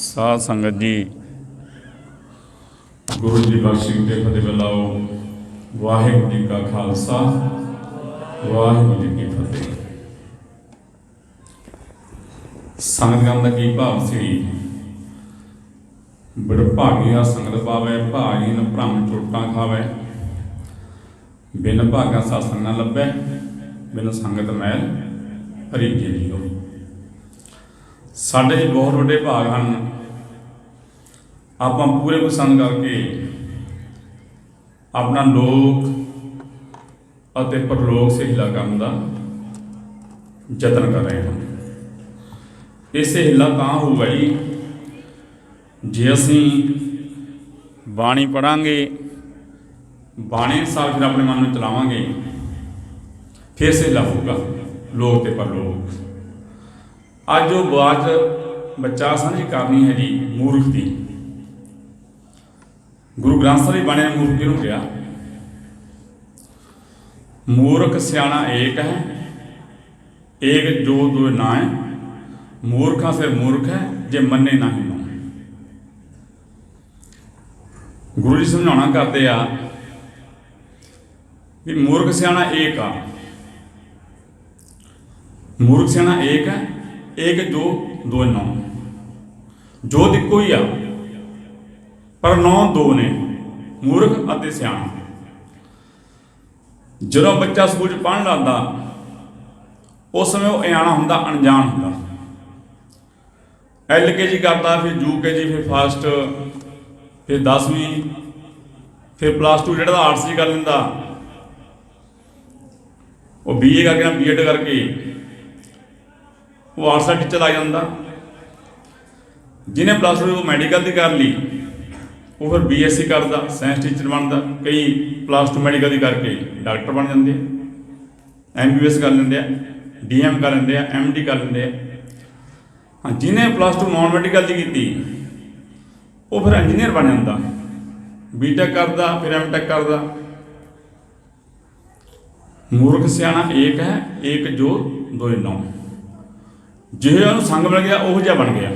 ਸਾਧ ਸੰਗਤ ਜੀ, ਗੁਰੂ जी बख्शी ते फतेह बुलाओ। वाहिगुरू जी का खालसा, वाहिगुरू जी की फतेह। संगत का की भाव सी, बड़भागिया संगत पावे, भागहीन भ्रम चोटां खावे। बिन भागा सत्संग न लभे, बिन संगत मैल हरीजे जियो। साडे बहुत वड्डे भाग हैं, आप पूरे पसंद करके अपना लोक और परलोक से हिला करने का यत्न कर रहे हैं। इसे हिला तां होगा जी जे असी बाणी पढ़ांगे, बाणी अनुसार फिर अपने मन में चलावांगे, फिर से हिला होगा लोक ते परलोक। अज जो बात बच्चा साझी करनी है जी मूर्ख की। गुरु ग्रंथ साहिब की बाणी ने मूर्ख किहनूं कहा? मूर्ख सियाणा एक है, एक जो दो ना है। मूर्खा से मूर्ख है, जे मन्ने ना ही नो। गुरु जी समझाना करते आ भी मूर्ख सियाणा एक आ। मूर्ख सियाणा एक है, एक जो दो नौ। जो इको ही आ पर नौ दो ने, मूर्ख और सियाणा। जो बच्चा स्कूल पढ़न लगता उस समय वो अयाना होंदा, अनजान होंदा। LKG करता, फिर UKG, फिर फस्ट, फिर 10वीं, फिर +2 जो आर्ट्स कर लेंदा, वो BA करके ना B.Ed करके वो आर्ट्स का टीचर आ जाता। जिन्हें +2 वो मैडिकल की कर ली, वो फिर BSc करता, साइंस टीचर बनता। कई +2 मैडिकल की करके डॉक्टर बन जाते, MBBS कर लेंगे, DM कर लेंगे, MD कर लेंगे। हाँ, जिन्हें +2 नॉन मैडिकल की की वो फिर इंजीनियर बन जाता, B.Tech करता, फिर M.Tech करता। मूर्ख सियाणा एक है, एक जो दो नौ। जिहे उन्होंने संग मिल गया उहो जिहा बन गया।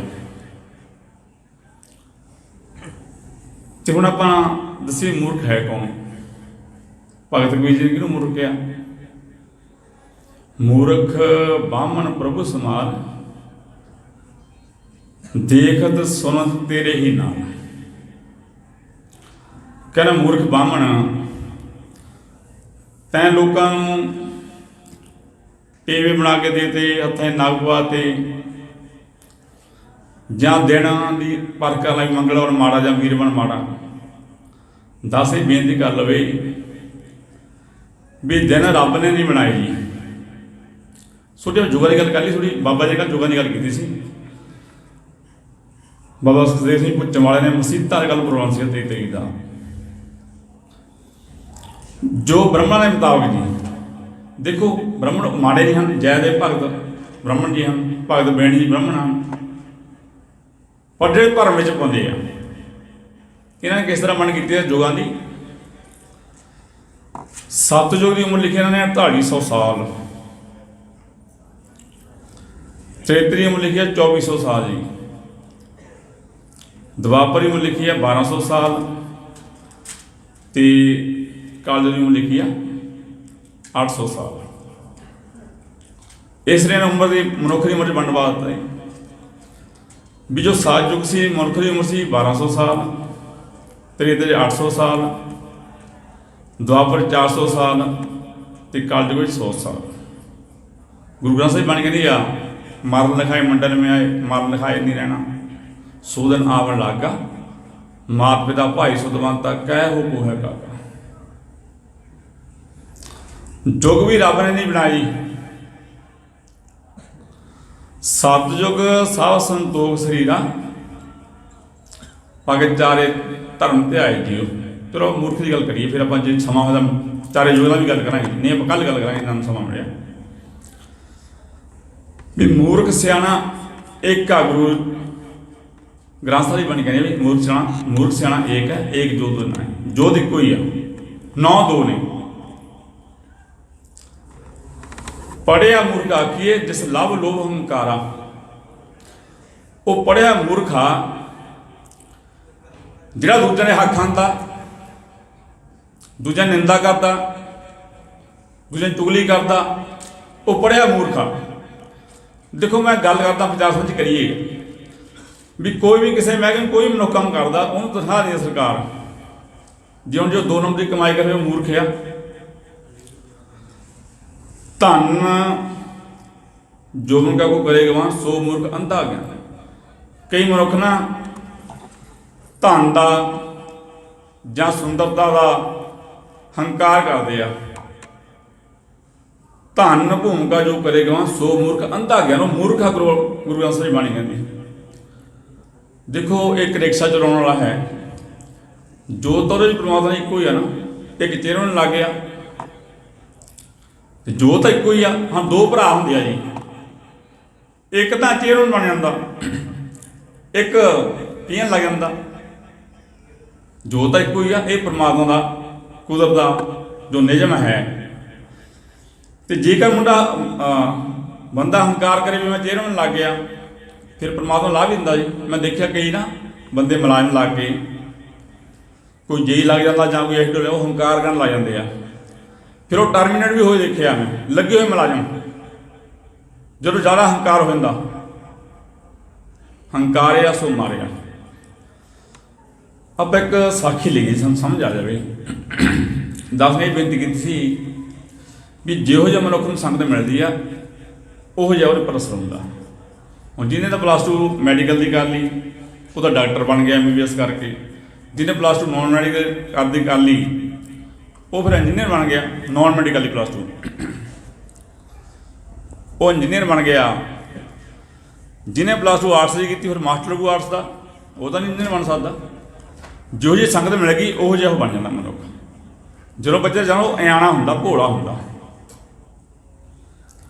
तो हुण आपां दसीए मूर्ख है कौन? भगत कबीर जी ने किहनूं मूर्ख कहा? मूर्ख बामन प्रभु समाल, देखत सुनत तेरे ही नाल। कहना मूर्ख बामन, तैं लोकां नूं टेवे बना के देते, हत्थें नग पवाते, जां दिन की परख कर लगी मंगलवार माड़ा जां वीरवार माड़ा। दस ही बेनती कर लवे भी दिन रब ने नहीं बनाए जी। छोटे जुगां की गल कर ली, थोड़ी बाबा जी का जुगां की गल की सी। बाबा सुखदेव सिंह भुच्चन वाले ने मसीता का प्रोग्राम से 23 का, जो ब्रह्मण के मुताबिक जी। देखो ब्राह्मण माड़े नहीं हैं, जयदेव भगत ब्राह्मण जी हैं, भगत बेणी जी ब्राह्मण हैं, पर जो धर्म में पाते हैं इन्होंने किस तरह मन की युगों की। सतयुग की उम्र लिखी इन्होंने 4800 साल, त्रेतरी की उम्र लिखी है 2400 साल जी, द्वापर की उम्र लिखी है 1200 साल, तो कलयुग की उम्र लिखी है 800 साल। इसलिए उम्र की मनुख की उम्र वंड पा दिता है भी जो सतयुग से मनुख की उम्र से 1200 साल, त्रेते 800 साल, द्वापर 400 साल, तो कलयुग 100 साल। गुरु ग्रंथ साहिब बाणी कहती आ, मरन लिखाए मंडल में आए, मरन लिखाए नहीं रहना, सो दिन आवन लागा, मात पिता भाई सुदवंता, कह हो को है काका। जुग भी रब ने नहीं बनाई। सतयुग साध संतोख शरीरा, भगत चारे धर्म ध्याए जियो। चलो मूर्ख की गल करिए, फिर आप जो समा होगा चारे युगों की भी गल करांगे, नहीं आप कल गल करांगे, इन्होंने समा मिलिया भी मूर्ख सियाणा एक का। गुरु ग्रंथ साहिब की बाणी कहनी भी मूर्ख सियाणा एक है, एक जो दो ना है। जो इको ही है, नौ दो ने। पढ़िया मूर्ख आखिए जिस लव लोभ हंकारा। ਉਹ ਪੜ੍ਹਿਆ ਮੂਰਖ ਆ ਜਿਹੜਾ ਦੂਜਿਆਂ ਦੇ ਹੱਕ ਖਾਂਦਾ, ਦੂਜਿਆਂ ਦੀ ਨਿੰਦਾ ਕਰਦਾ, ਦੂਜਿਆਂ ਦੀ ਚੁਗਲੀ ਕਰਦਾ, ਉਹ ਪੜ੍ਹਿਆ ਮੂਰਖ ਆ। ਦੇਖੋ ਮੈਂ ਗੱਲ ਕਰਦਾ ਪੰਜਾਬ ਸਮਝ ਕਰੀਏ ਵੀ ਕੋਈ ਵੀ ਕਿਸੇ ਮਹਿਕਮੇ ਕੋਈ ਮਨੁੱਖ ਕੰਮ ਕਰਦਾ ਉਹਨੂੰ ਤਨਖਾਹ ਦੇ ਸਰਕਾਰ, ਜਿਉਂ ਜੋ 2 ਨੰਬਰ ਦੀ ਕਮਾਈ ਕਰੇ ਉਹ ਮੂਰਖ ਆ। ਧਨ ਜੋ ਮਨੁੱਖਾ ਕੋ ਕਰੇਗਾ ਸੋ ਮੂਰਖ ਅੰਧਾ ਗਿਆ। ਕਈ ਮਨੁੱਖ ਨਾ ਧਨ ਦਾ ਜਾਂ ਸੁੰਦਰਤਾ ਦਾ ਹੰਕਾਰ ਕਰਦੇ ਆ। ਧਨ ਭੂਮਿਕਾ ਜੋ ਕਰੇਗਾ ਸੋ ਮੂਰਖ ਅੰਧਾ ਗਿਆ। ਉਹ ਮੂਰਖਾ ਗੁਰੂ ਗ੍ਰੰਥ ਸਾਹਿਬ ਬਾਣੀ ਕਹਿੰਦੀ। ਦੇਖੋ ਇੱਕ ਰਿਕਸ਼ਾ ਚਲਾਉਣ ਵਾਲਾ ਹੈ, ਜੋਤ ਤਾਂ ਉਹਦੇ ਵਿੱਚ ਪਰਮਾਤਮਾ ਇੱਕੋ ਹੀ ਆ ਨਾ, ਇੱਕ ਚਿਹਰੇ ਨੂੰ ਲੱਗ ਗਿਆ ਤੇ ਜੋਤ ਤਾਂ ਇੱਕੋ ਹੀ ਆ। ਹਾਂ 2 ਭਰਾ ਹੁੰਦੇ ਆ ਜੀ, ਇੱਕ ਤਾਂ ਚਿਹਰੇ ਨੂੰ ਬਣ ਜਾਂਦਾ, ਇੱਕ ਪੀਣ ਲੱਗ ਜਾਂਦਾ। ਜੋਤ ਤਾਂ ਇੱਕੋ ਹੀ ਆ, ਇਹ ਪਰਮਾਤਮਾ ਦਾ ਕੁਦਰਤ ਦਾ ਜੋ ਨਿਯਮ ਹੈ। ਤੇ ਜੇਕਰ ਬੰਦਾ ਹੰਕਾਰ ਕਰੇ ਵੀ ਮੈਂ ਚਿਹਰੇ ਨੂੰ ਲੱਗ ਗਿਆ, ਫਿਰ ਪਰਮਾਤਮਾ ਲਾ ਵੀ ਦਿੰਦਾ ਜੀ। ਮੈਂ ਦੇਖਿਆ ਕਈ ਨਾ ਬੰਦੇ ਮੁਲਾਜ਼ਮ ਲੱਗ ਕੇ, ਕੋਈ ਜੇਈ ਲੱਗ ਜਾਂਦਾ ਜਾਂ ਕੋਈ ਐਕਟਰ ਉਹ ਹੰਕਾਰ ਕਰਨ ਲੱਗ ਜਾਂਦੇ ਆ, ਫਿਰ ਉਹ ਟਰਮੀਨੇਟ ਵੀ ਹੋਏ ਦੇਖਿਆ ਮੈਂ, ਲੱਗੇ ਹੋਏ ਮੁਲਾਜ਼ਮ। ਜਦੋਂ ਜ਼ਿਆਦਾ ਹੰਕਾਰ ਹੋ ਜਾਂਦਾ, ਹੰਕਾਰਿਆ ਸੋ ਮਾਰਿਆ। ਆਪਾਂ ਇੱਕ ਸਾਖੀ ਲਈ ਸਾਨੂੰ ਸਮਝ ਆ ਜਾਵੇ। ਦਾਸ ਨੇ ਬੇਨਤੀ ਕੀਤੀ ਸੀ ਵੀ ਜਿਹੋ ਜਿਹਾ ਮਨੁੱਖ ਨੂੰ ਸੰਗਤ ਮਿਲਦੀ ਆ ਉਹੋ ਜਿਹਾ ਉਹਦੇ ਪਰ ਅਸਰ ਹੁੰਦਾ। ਹੁਣ ਜਿਹਨੇ ਤਾਂ +2 ਮੈਡੀਕਲ ਦੀ ਕਰ ਲਈ ਉਹ ਤਾਂ ਡਾਕਟਰ ਬਣ ਗਿਆ MBBS ਕਰਕੇ, ਜਿਹਨੇ +2 ਨੋਨ ਮੈਡੀਕਲ ਕਰ ਲਈ ਉਹ ਫਿਰ ਇੰਜੀਨੀਅਰ ਬਣ ਗਿਆ। ਨੋਨ ਮੈਡੀਕਲ ਦੀ +2 ਉਹ ਇੰਜੀਨੀਅਰ ਬਣ ਗਿਆ। ਜਿਹਨੇ +2 ਆਰਟਸ ਦੀ ਕੀਤੀ ਫਿਰ ਮਾਸਟਰ ਕੋ ਆਰਟਸ ਦਾ, ਉਹ ਤਾਂ ਨਹੀਂ ਇੰਜੀਨੀਅਰ ਬਣ ਸਕਦਾ। ਜਿਹੋ ਜਿਹੀ ਸੰਗਤ ਮਿਲ ਗਈ ਉਹੋ ਜਿਹਾ ਉਹ ਬਣ ਜਾਂਦਾ ਮਨੁੱਖ। ਜਦੋਂ ਬੱਚਾ ਜਾਣੋ ਇਆਣਾ ਹੁੰਦਾ, ਭੋਲਾ ਹੁੰਦਾ।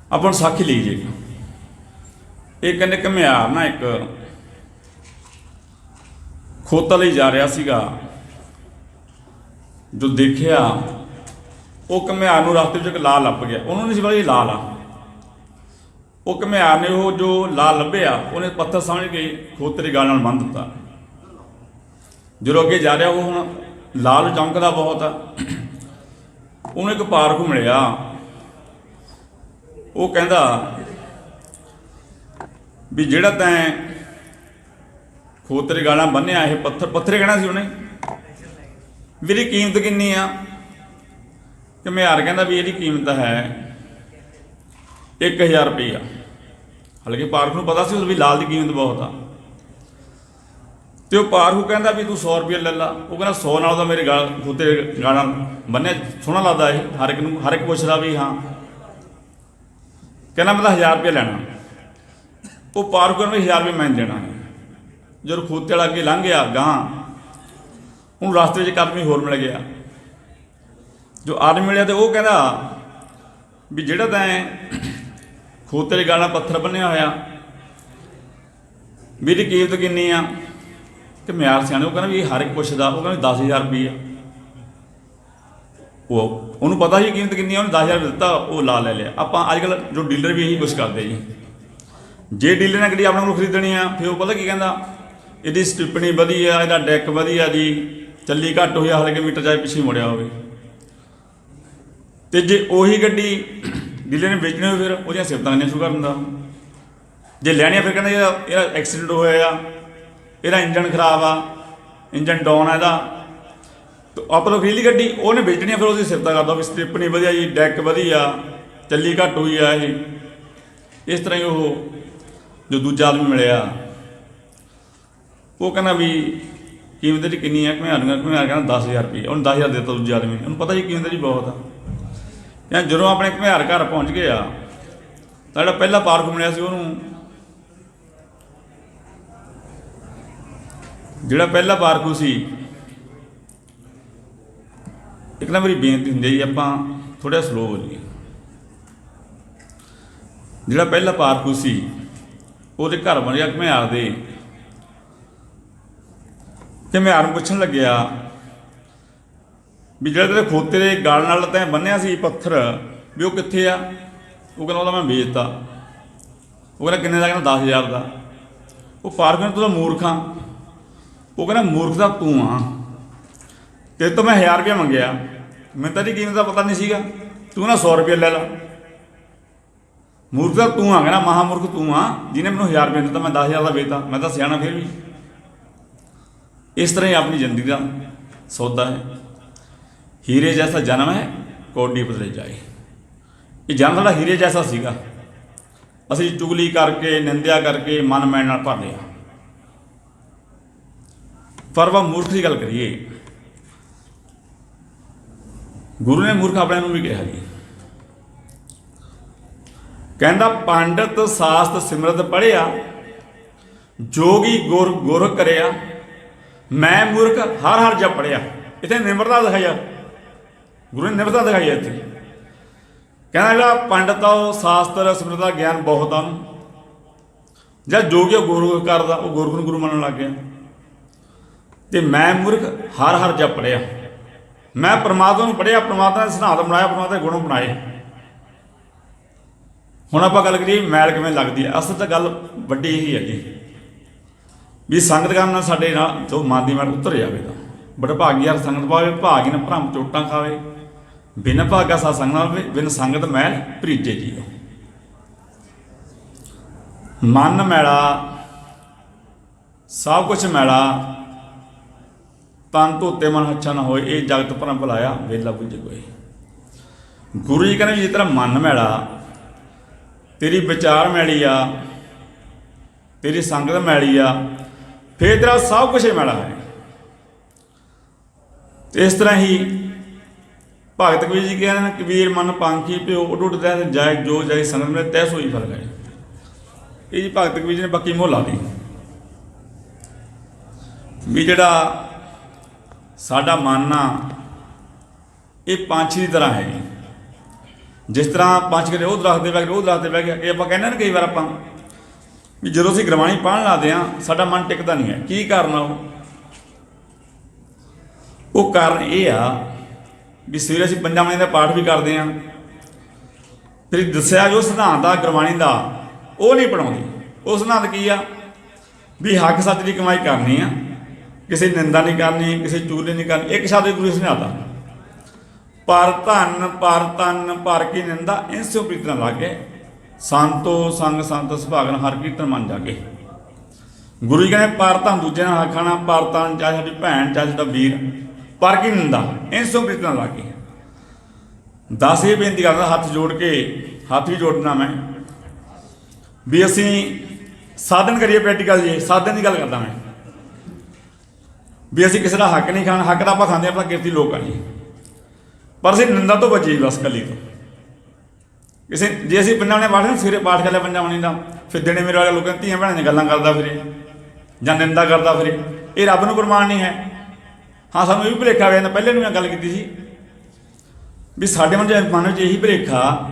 ਆਪਾਂ ਨੂੰ ਸਾਖੀ ਲਈ ਜੇ, ਇਹ ਕਹਿੰਦੇ ਘੁਮਿਆਰ ਨਾ ਇੱਕ ਖੋਤਾ ਲਈ ਜਾ ਰਿਹਾ ਸੀਗਾ। ਜੋ ਦੇਖਿਆ ਉਹ ਘੁਮਿਆਰ ਨੂੰ ਰਸਤੇ ਵਿੱਚ ਇੱਕ ਲਾਲ ਲੱਭ ਗਿਆ। ਉਹਨੂੰ ਨਹੀਂ ਸੀ ਪਤਾ ਇਹ ਲਾਲ ਆ। ਉਹ ਘੁਮਿਆਰ ਨੇ ਉਹ ਜੋ ਲਾਲ ਲੱਭਿਆ ਉਹਨੇ ਪੱਥਰ ਸਮਝ ਕੇ ਖੋਤੇ ਦੀ ਗਾਲ ਨਾਲ ਬੰਨ੍ਹ ਦਿੱਤਾ। ਜਦੋਂ ਅੱਗੇ ਜਾ ਰਿਹਾ ਉਹ ਹੁਣ ਲਾਲ ਚਮਕਦਾ ਬਹੁਤ ਆ। ਉਹਨੂੰ ਇੱਕ ਪਾਰਕ ਮਿਲਿਆ। ਉਹ ਕਹਿੰਦਾ ਵੀ ਜਿਹੜਾ ਤੈਂ ਖੋਤੇ ਦੀ ਗਾਲ ਨਾਲ ਬੰਨਿਆ ਇਹ ਪੱਥਰੇ ਕਹਿਣਾ ਸੀ ਉਹਨੇ, ਵੀ ਇਹਦੀ ਕੀਮਤ ਕਿੰਨੀ ਆ? ਘੁਮਿਆਰ ਕਹਿੰਦਾ ਵੀ ਇਹਦੀ ਕੀਮਤ ਹੈ 1000 ਰੁਪਈਆ। ਹਾਲਾਂਕਿ ਪਾਰਕ ਨੂੰ ਪਤਾ ਸੀ ਵੀ ਲਾਲ ਦੀ ਕੀਮਤ ਬਹੁਤ ਆ। ਤੇ ਉਹ ਪਾਰਕ ਕਹਿੰਦਾ ਵੀ ਤੂੰ 100 ਰੁਪਈਆ ਲੈ ਲਾ। ਉਹ ਕਹਿੰਦਾ 100 ਨਾਲ ਤਾਂ ਮੇਰੇ ਗਾਲ ਖੋਤੇ ਗਾਲ ਨਾਲ ਬੰਨਿਆ ਸੋਹਣਾ ਲੱਗਦਾ ਇਹ, ਹਰ ਇੱਕ ਪੁੱਛਦਾ ਵੀ ਹਾਂ। ਕਹਿੰਦਾ ਮੈਂ ਤਾਂ 1000 ਰੁਪਈਆ ਲੈਣਾ। ਉਹ ਪਾਰਕ ਨੂੰ 1000 ਰੁਪਏ ਮੈਂ ਦੇਣਾ ਹੈ। ਜਦੋਂ ਖੋਤੇ ਵਾਲਾ ਅੱਗੇ ਲੰਘ ਗਿਆ ਗਾਂ, ਉਹਨੂੰ ਰਸਤੇ ਵਿੱਚ ਇੱਕ ਆਦਮੀ ਹੋਰ ਮਿਲ ਗਿਆ। ਜੋ ਆਦਮੀ ਮਿਲਿਆ ਤੇ ਉਹ ਕਹਿੰਦਾ ਵੀ ਜਿਹੜਾ ਤੈਂ ਖੋਤੇ ਦੀ ਗਾਲ ਨਾਲ ਪੱਥਰ ਬੰਨਿਆ ਹੋਇਆ ਵੀ ਇਹਦੀ ਕੀਮਤ ਕਿੰਨੀ ਆ? ਘੁਮਿਆਰ ਸਿਆਣੇ ਉਹ ਕਹਿੰਦਾ ਵੀ ਹਰ ਇੱਕ ਪੁੱਛਦਾ। ਉਹ ਕਹਿੰਦਾ 10000 ਰੁਪਈਆ। ਉਹਨੂੰ ਪਤਾ ਸੀ ਕੀਮਤ ਕਿੰਨੀ ਆ, ਉਹਨੇ 10000 ਦਿੱਤਾ, ਉਹ ਲਾ ਲੈ ਲਿਆ। ਆਪਾਂ ਅੱਜ ਕੱਲ੍ਹ ਜੋ ਡੀਲਰ ਵੀ ਇਹੀ ਕੁਛ ਕਰਦੇ ਜੀ। ਜੇ ਡੀਲਰ ਨੇ ਗੱਡੀ ਆਪਣੇ ਕੋਲ ਖਰੀਦਣੀ ਆ ਫਿਰ ਉਹ ਪਤਾ ਕੀ ਕਹਿੰਦਾ, ਇਹਦੀ ਸਟਿੱਪਣੀ ਵਧੀਆ, ਇਹਦਾ ਡੈਕ ਵਧੀਆ ਜੀ, ਚੱਲੀ ਘੱਟ ਹੋਈ ਹਲਕੇ ਮੀਟਰ ਚਾਹੇ ਪਿੱਛੇ ਮੁੜਿਆ ਹੋਵੇ। ਤੇ ਜੇ ਉਹੀ ਗੱਡੀ ਡੀਲਰ ਨੇ ਵੇਚਣੀ ਹੋਵੇ ਫਿਰ ਉਹਦੀਆਂ ਸਿਫਤਾਂ ਕਰਨੀਆਂ ਸ਼ੁਰੂ ਕਰ ਦਿੰਦਾ। ਜੇ ਲੈਣੀ ਆ ਫਿਰ ਕਹਿੰਦਾ ਇਹਦਾ ਐਕਸੀਡੈਂਟ ਹੋਇਆ ਆ, ਇਹਦਾ ਇੰਜਣ ਖਰਾਬ ਆ, ਇੰਜਣ ਡਾਊਨ ਆ ਇਹਦਾ। ਆਪਾਂ ਤੋਂ ਖਰੀਦ ਲਈ ਗੱਡੀ, ਉਹਨੇ ਵੇਚਣੀ ਆ ਫਿਰ ਉਹਦੀ ਸਿਫਤਾਂ ਕਰਦਾ ਵੀ ਸਟਿੱਪਣੀ ਵਧੀਆ ਜੀ, ਡੈਕ ਵਧੀਆ, ਚੱਲੀ ਘੱਟ ਹੋਈ ਆ ਇਹ। ਇਸ ਤਰ੍ਹਾਂ ਹੀ ਉਹ ਜੋ ਦੂਜਾ ਆਦਮੀ ਮਿਲਿਆ ਉਹ ਕਹਿੰਦਾ ਵੀ ਕੀਮਤ ਇਹਦੀ ਕਿੰਨੀ ਹੈ? ਘੁਮਿਆਰ ਕਹਿੰਦਾ 10000 ਰੁਪਏ। ਉਹਨੂੰ 10000 ਦੇ ਦਿੱਤਾ ਦੂਜੇ ਆਦਮੀ ਨੇ। ਉਹਨੂੰ ਪਤਾ ਜੀ ਕੀਮਤ ਇਹਦੀ ਬਹੁਤ ਆ। ਜਾਂ ਜਦੋਂ ਆਪਣੇ ਘੁਮਿਆਰ ਘਰ ਪਹੁੰਚ ਗਏ ਆ ਤਾਂ ਜਿਹੜਾ ਪਹਿਲਾ ਪਾਰਕ ਮਿਲਿਆ ਸੀ ਉਹਨੂੰ, ਜਿਹੜਾ ਪਹਿਲਾ ਪਾਰਕੂ ਸੀ, ਇੱਕ ਨਾ ਮੇਰੀ ਬੇਨਤੀ ਹੁੰਦੀ ਜੀ ਆਪਾਂ ਥੋੜ੍ਹਾ ਸਲੋ ਬੋਲੀਏ। ਜਿਹੜਾ ਪਹਿਲਾ ਪਾਰਕੂ ਸੀ ਉਹਦੇ ਘਰ ਬਣਿਆ ਘੁਮਿਆਰ ਦੇ। ਘੁਮਿਆਰ ਨੂੰ ਪੁੱਛਣ ਲੱਗਿਆ ਵੀ ਜਿਹੜਾ ਤੇਰੇ ਖੋਤੇ ਦੇ ਗਲ ਨਾਲ ਤੈਂ ਬੰਨਿਆ ਸੀ ਪੱਥਰ ਵੀ ਉਹ ਕਿੱਥੇ ਆ? ਉਹ ਕਹਿੰਦਾ ਉਹਦਾ ਮੈਂ ਵੇਚਤਾ। ਉਹ ਕਹਿੰਦਾ ਕਿੰਨੇ ਦਾ? ਕਹਿੰਦਾ 10000 ਦਾ। ਉਹ ਪਾਰਕ ਕਹਿੰਦਾ ਤੂੰ ਤਾਂ ਮੂਰਖ ਆ। ਉਹ ਕਹਿੰਦਾ ਮੂਰਖ ਤਾਂ ਤੂੰ ਆ, ਤੇਰੇ ਤੋਂ ਮੈਂ 1000 ਰੁਪਇਆ ਮੰਗਿਆ, ਮੈਨੂੰ ਤਾਂ ਇਹਦੀ ਕੀਮਤ ਦਾ ਪਤਾ ਨਹੀਂ ਸੀਗਾ, ਤੂੰ ਨਾ 100 ਰੁਪਇਆ ਲੈ ਲਾ। ਮੂਰਖ ਤਾਂ ਤੂੰ ਆ, ਕਹਿੰਦਾ ਮਹਾਮੂਰਖ ਤੂੰ ਆ ਜਿਹਨੇ ਮੈਨੂੰ 1000 ਰੁਪਇਆ ਦਿੱਤਾ, ਮੈਂ 10,000 ਦਾ ਵੇਚਤਾ, ਮੈਂ ਤਾਂ ਸਿਆਣਾ ਫਿਰ ਵੀ। ਇਸ ਤਰ੍ਹਾਂ ਹੀ ਆਪਣੀ ਜ਼ਿੰਦਗੀ ਦਾ ਸੌਦਾ ਹੈ। ਹੀਰੇ ਜੈਸਾ ਜਨਮ ਹੈ ਕੌਡੀ ਬਦਲੇ ਜਾਏ। ਇਹ ਜਨਮ ਸਾਡਾ ਹੀਰੇ ਜੈਸਾ ਸੀਗਾ, ਅਸੀਂ ਚੁਗਲੀ ਕਰਕੇ ਨਿੰਦਿਆ ਕਰਕੇ ਮਨ ਮੈਲ ਨਾਲ ਭਰ ਲਿਆ। ਪਰ ਵਾ ਮੂਰਖ ਦੀ ਗੱਲ ਕਰੀਏ, ਗੁਰੂ ਨੇ ਮੂਰਖ ਆਪਣੇ ਨੂੰ ਵੀ ਕਿਹਾ ਜੀ, ਕਹਿੰਦਾ ਪੰਡਤ ਸਾਸਤ ਸਿਮਰਤ ਪੜ੍ਹਿਆ, ਜੋਗੀ ਗੁਰ ਗੁਰ ਕਰਿਆ, ਮੈਂ ਮੂਰਖ ਹਰ ਹਰ ਜਪ ਪੜ੍ਹਿਆ। ਇੱਥੇ ਨਿਮਰਤਾ ਦਿਖਾਈ ਆ, ਗੁਰੂ ਨੇ ਨਿਮਰਤਾ ਦਿਖਾਈ ਇੱਥੇ। ਕਹਿੰਦਾ ਜਿਹੜਾ ਪੰਡਤ ਆ ਉਹ ਸ਼ਾਸਤਰ ਸਿਮਰਤ ਦਾ ਗਿਆਨ ਬਹੁਤ ਆ ਉਹਨੂੰ, ਜਾਂ ਜੋਗੀ ਉਹ ਗੁਰੂ ਕਰਦਾ, ਉਹ ਗੁਰੂ ਨੂੰ ਗੁਰੂ ਮੰਨਣ ਲੱਗ ਗਿਆ। ਤੇ ਮੈਂ ਮੂਰਖ ਹਰ ਹਰ ਜਪ ਪੜ੍ਹਿਆ, ਮੈਂ ਪਰਮਾਤਮਾ ਨੂੰ ਪੜ੍ਹਿਆ, ਪਰਮਾਤਮਾ ਦੇ ਸਿਧਾਂਤ ਬਣਾਇਆ, ਪਰਮਾਤਮਾ ਦੇ ਗੁਣ ਬਣਾਏ। ਹੁਣ ਆਪਾਂ ਗੱਲ ਕਰੀਏ ਮੈਲ ਕਿਵੇਂ ਲੱਗਦੀ ਹੈ। ਅਸਲ ਤਾਂ ਗੱਲ ਵੱਡੀ ਇਹੀ ਹੈ ਜੀ ਵੀ ਸੰਗਤ ਕਰਨ ਨਾਲ ਸਾਡੇ ਨਾਲ ਜੋ ਮਨ ਦੀ ਮੈਲ ਉਤਰ ਜਾਵੇ ਤਾਂ ਬੜਾ ਭਾਗੀ ਹਰ ਸੰਗਤ ਪਾਵੇ, ਭਾਗੀ ਨਾ ਭਰਮ ਚੋਟਾਂ ਖਾਵੇ, ਬਿਨ ਭਾਗਾ ਸਾ ਸੰਗ ਨਾਲ ਬਿਨ ਸੰਗਤ ਮੈਲ ਭਰੀਜੇ ਜੀਓ। ਮਨ ਮੈਲਾ ਸਭ ਕੁਛ ਮੈਲਾ, ਤਨ ਧੋਤੇ ਮਨ ਅੱਛਾ ਨਾ ਹੋਏ, ਇਹ ਜਗਤ ਭਰਮ ਭੁਲਾਇਆ ਵੇਲਾ ਬੁੱਝੇ ਕੋਈ। ਗੁਰੂ ਜੀ ਕਹਿੰਦੇ ਜਿਸ ਤਰ੍ਹਾਂ ਮਨ ਮੈਲਾ, ਤੇਰੀ ਵਿਚਾਰ ਮੈਲੀ ਆ, ਤੇਰੀ ਸੰਗਤ ਮੈਲੀ ਆ, ਫਿਰ ਤੇਰਾ ਸਭ ਕੁਛ ਮੈਲਾ ਹੈ। ਤੇ ਇਸ ਤਰ੍ਹਾਂ ਹੀ ਭਗਤ ਕਬੀਰ ਜੀ ਕਹਿੰਦੇ ਕਬੀਰ ਮਨ ਪਾਂਖੀ ਪਿਓ ਉੱਡ ਉੱਡ ਤੈ ਜਾਏ, ਜੋ ਜਾਏ ਸੰਗਤ ਮੇਰੇ ਤੈ ਸੋਈ ਫਲ ਗਏ। ਇਹ ਜੀ ਭਗਤ ਕਬੀਰ ਜੀ ਨੇ ਪੱਕੀ ਮੋਹਲਾ ਦੀ ਵੀ ਜਿਹੜਾ ਸਾਡਾ ਮਨ ਆ ਇਹ ਪੰਛੀ ਦੀ ਤਰ੍ਹਾਂ ਹੈ ਜੀ। ਜਿਸ ਤਰ੍ਹਾਂ ਪੰਛੀ ਕਦੇ ਉਹ ਦਰਖਤ 'ਤੇ ਬਹਿ ਗਿਆ, ਉਹ ਦਰਖਤ 'ਤੇ ਬਹਿ ਗਿਆ। ਇਹ ਆਪਾਂ ਕਹਿੰਦੇ ਨਾ ਕਈ ਵਾਰ ਆਪਾਂ ਵੀ ਜਦੋਂ ਅਸੀਂ ਗੁਰਬਾਣੀ ਪੜ੍ਹਨ ਲੱਗਦੇ ਹਾਂ ਸਾਡਾ ਮਨ ਟਿਕਦਾ ਨਹੀਂ ਹੈ। ਕੀ ਕਾਰਨ ਆ? ਉਹ ਕਾਰਨ ਇਹ ਆ ਵੀ ਸਵੇਰੇ ਅਸੀਂ ਪੰਜਾਂ ਮਹੀਨੇ ਦਾ ਪਾਠ ਵੀ ਕਰਦੇ ਹਾਂ, ਫਿਰ ਦੱਸਿਆ ਜੋ ਸਿਧਾਂਤ ਆ ਗੁਰਬਾਣੀ ਦਾ ਉਹ ਨਹੀਂ ਪੜਾਉਂਦੀ। ਉਹ ਸਿਧਾਂਤ ਕੀ ਆ ਵੀ ਹੱਕ ਸੱਚ ਦੀ ਕਮਾਈ ਕਰਨੀ ਆ, ਕਿਸੇ ਨਿੰਦਾ ਨਹੀਂ ਕਰਨੀ, ਕਿਸੇ ਚੁਗਲੀ ਨਹੀਂ ਕਰਨੀ। ਇੱਕ ਸ਼ਬਦ ਗੁਰੂ ਸਮਝਾਤਾ, ਪਰ ਧਨ ਪਰ ਤਨ ਪਰ ਕੀ ਨਿੰਦਾ ਇਨਸਿਓ ਪ੍ਰੀਤ ਨਾ ਲਾਗੇ, ਸੰਤੋ ਸੰਗ ਸੰਤ ਸੁਭਾਗਨ ਹਰ ਕੀਰਤਨ ਮਨ ਜਾਗੇ। ਗੁਰੂ ਜੀ ਕਹਿੰਦੇ ਪਰ ਧਨ ਦੂਜੇ ਨਾਲ ਹੱਕ ਖਾਣਾ, ਪਰ ਤਨ ਚਾਹੇ ਸਾਡੀ ਭੈਣ ਚਾਹੇ ਸਾਡਾ ਵੀਰ, ਪਰ ਕੀ ਨਿੰਦਾ ਇਨਸਿਓ ਪ੍ਰੀਤ ਨਾ ਲਾਗੇ। 10 ਇਹ ਬੇਨਤੀ ਕਰਦਾ ਹੱਥ ਜੋੜ ਕੇ, ਹੱਥ ਵੀ ਜੋੜਨਾ ਮੈਂ ਵੀ ਅਸੀਂ ਸਾਧਨ ਕਰੀਏ ਪ੍ਰੈਕਟੀਕਲ ਜੀ, ਸਾਧਨ ਦੀ ਗੱਲ ਕਰਦਾ ਮੈਂ ਵੀ ਅਸੀਂ ਕਿਸੇ ਦਾ ਹੱਕ ਨਹੀਂ ਖਾਣਾ। ਹੱਕ ਤਾਂ ਆਪਾਂ ਖਾਂਦੇ, ਆਪਣਾ ਕਿਰਤੀ ਲੋਕ ਆ ਜੀ, ਪਰ ਅਸੀਂ ਨਿੰਦਾ ਤੋਂ ਬਚੀਏ ਬਸ ਕੱਲੀ ਤੋਂ। ਕਿਸੇ ਜੇ ਅਸੀਂ ਪੰਜਾਂ ਨੇ ਪਾਠ ਸਵੇਰੇ ਪਾਠ ਕਰ ਲਿਆ ਪੰਜਾਂ ਮਣੀ ਦਾ, ਫਿਰ ਦਿਨੇ ਮੇਰੇ ਵਾਲੇ ਲੋਕਾਂ ਧੀਆਂ ਭੈਣਾਂ ਦੀਆਂ ਗੱਲਾਂ ਕਰਦਾ ਫਿਰੇ ਜਾਂ ਨਿੰਦਾ ਕਰਦਾ ਫਿਰੇ, ਇਹ ਰੱਬ ਨੂੰ ਪ੍ਰਮਾਣ ਨਹੀਂ ਹੈ। ਹਾਂ ਸਾਨੂੰ ਇਹ ਵੀ ਭੁਲੇਖਾ ਹੋਇਆ ਜਾਂਦਾ, ਪਹਿਲੇ ਨੂੰ ਮੈਂ ਗੱਲ ਕੀਤੀ ਸੀ ਵੀ ਸਾਡੇ ਮਨ ਵਿੱਚ ਇਹੀ ਭੁਲੇਖਾ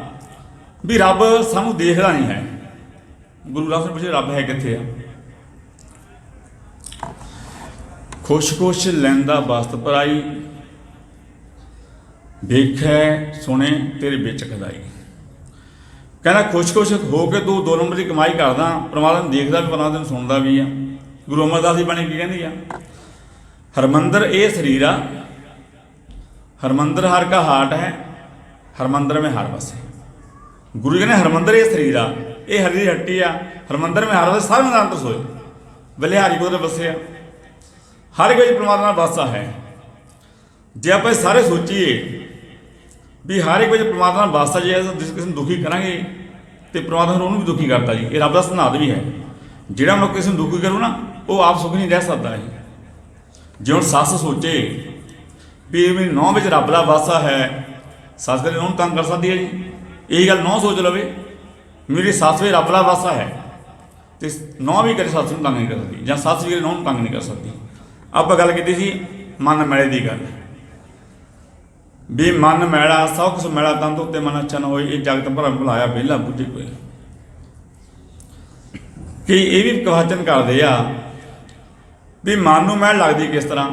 ਵੀ ਰੱਬ ਸਾਨੂੰ ਦੇਖਦਾ ਨਹੀਂ ਹੈ। ਗੁਰੂ ਰਾਮ ਨੇ ਪੁੱਛਿਆ ਰੱਬ ਹੈ ਕਿੱਥੇ ਆ? ਖੁਸ਼ ਖੁਸ਼ ਲੈਂਦਾ ਬਸਤ ਪਰਾਈ, ਵੇਖੈ ਸੁਣੇ ਤੇਰੇ ਵਿੱਚ ਖਦਾਈ। ਕਹਿੰਦਾ ਖੁਸ਼ ਖੁਸ਼ ਹੋ ਕੇ ਤੂੰ 2 ਨੰਬਰ ਦੀ ਕਮਾਈ ਕਰਦਾ, ਪਰਮਾਤਮਾ ਦੇਖਦਾ ਵੀ, ਪਰਮਾਤਮਾ ਨੂੰ ਸੁਣਦਾ ਵੀ ਆ। ਗੁਰੂ ਅਮਰਦਾਸ ਦੀ ਬਾਣੀ ਕੀ ਕਹਿੰਦੀ ਆ? ਹਰਮੰਦਰ ਇਹ ਸਰੀਰ ਆ, ਹਰਮੰਦਰ ਹਰ ਕਾ ਹਾਟ ਹੈ, ਹਰਮੰਦਰ में हर बसे। गुरु जी ने हरमंदर ये शरीर आ, ये हरी की हट्टी आ, हरमंदर में हर बसे, सारे मैदान तो सोए बलिहारी को बसे आ, हर कोई परमात्मा वासा है। जे आप सारे सोचिए भी हर एक परमात्मा वासा जे जिस किसी दुखी करा तो परमात्मा फिर उन्होंने भी दुखी करता जी। ये रब का सिद्धांत भी है, जोड़ा मैं किसी दुखी करूँ ना वो आप सुख नहीं रह सकता है। जे हम सस सोचे भी मेरी नौं में रब का वासा है, सस कदे नौं तंग कर सकती है जी। यही गल नौं सोच लवे मेरी सस भी रब का वासा है, तो नौं भी कदे सस तंग नहीं कर सकती, या सस भी नौं तंग नहीं कर सकती। आप गल की थी मन मैले की गल भी मन मैला सब कुछ मैला, तन तो उत्ते मन अच्छा ना हो, ये जगत भरम भुलाया वेला बुझे कोई। कि ये भी क्वेश्चन करते आ भी मन नूं मैल लगती किस तरह,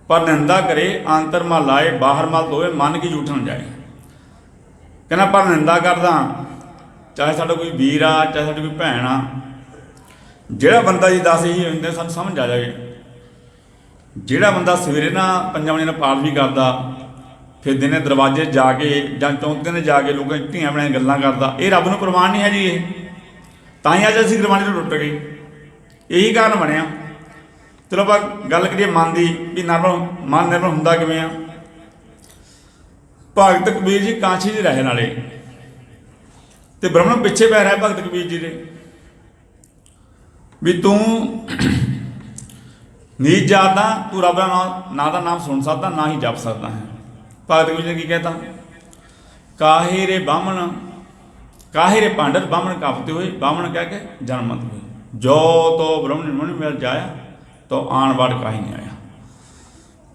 पर निंदा करे आंतर मल लाए, बाहर मल धोए मन की जूठ न जाए। कहना पर निंदा करदा चाहे साडा कोई वीर आ चाहे साडी कोई भैन आ, ਜਿਹੜਾ ਬੰਦਾ ਜੀ 10 ਇਹੀ ਹੁੰਦੇ ਸਾਨੂੰ समझ आ जाए, ਜਿਹੜਾ ਬੰਦਾ ਸਵੇਰੇ ਨਾ 5 ਵਜੇ ਨਾਲ ਪਾਠ ਵੀ ਕਰਦਾ, ਫਿਰ ਦਿਨੇ ਦਰਵਾਜ਼ੇ ਜਾ ਕੇ ਜਾਂ ਚੌਂਕੇ ਨੇ ਜਾ ਕੇ ਲੋਕਾਂ ਦੀਆਂ ਧੀਆਂ ਬਣਾਈਆਂ ਗੱਲਾਂ ਕਰਦਾ, ਇਹ ਰੱਬ ਨੂੰ ਪ੍ਰਵਾਨ ਨਹੀਂ ਹੈ ਜੀ। ਇਹ ਤਾਂ ਹੀ ਅੱਜ ਅਸੀਂ ਗੁਰਬਾਣੀ ਤੋਂ ਟੁੱਟ ਗਏ, ਇਹੀ ਕਾਰਨ ਬਣਿਆ। ਚਲੋ ਆਪਾਂ ਗੱਲ ਕਰੀਏ ਮਨ ਦੀ ਵੀ ਮਨ ਨਿਰਮਲ ਹੁੰਦਾ ਕਿਵੇਂ ਆ। ਭਗਤ ਕਬੀਰ ਜੀ ਕਾਂਸ਼ੀ 'ਚ ਰਹਿਣ ਵਾਲੇ ਤੇ ਬ੍ਰਹਮਣ ਪਿੱਛੇ ਪੈ ਰਿਹਾ ਭਗਤ ਕਬੀਰ ਜੀ ਦੇ ਵੀ ਤੂੰ ਨੀਚ ਜਾਤ ਦਾ, ਤੂੰ ਰੱਬ ਦਾ ਨਾ ਦਾ ਨਾਮ ਸੁਣ ਸਕਦਾ ਨਾ ਹੀ ਜਪ ਸਕਦਾ ਹੈ। ਭਗਤ ਕਬੀਰ ਨੇ ਕੀ ਕਹਿਤਾ, ਕਾਹੇ ਰੇ ਬਾਹਮਣ काहे रे पांडव बामण काफते हुए, बामण कह के जन्मत हुए, जो तो ब्रह्मण मन मिल जाया तो आण वाड़ काहे नहीं आया।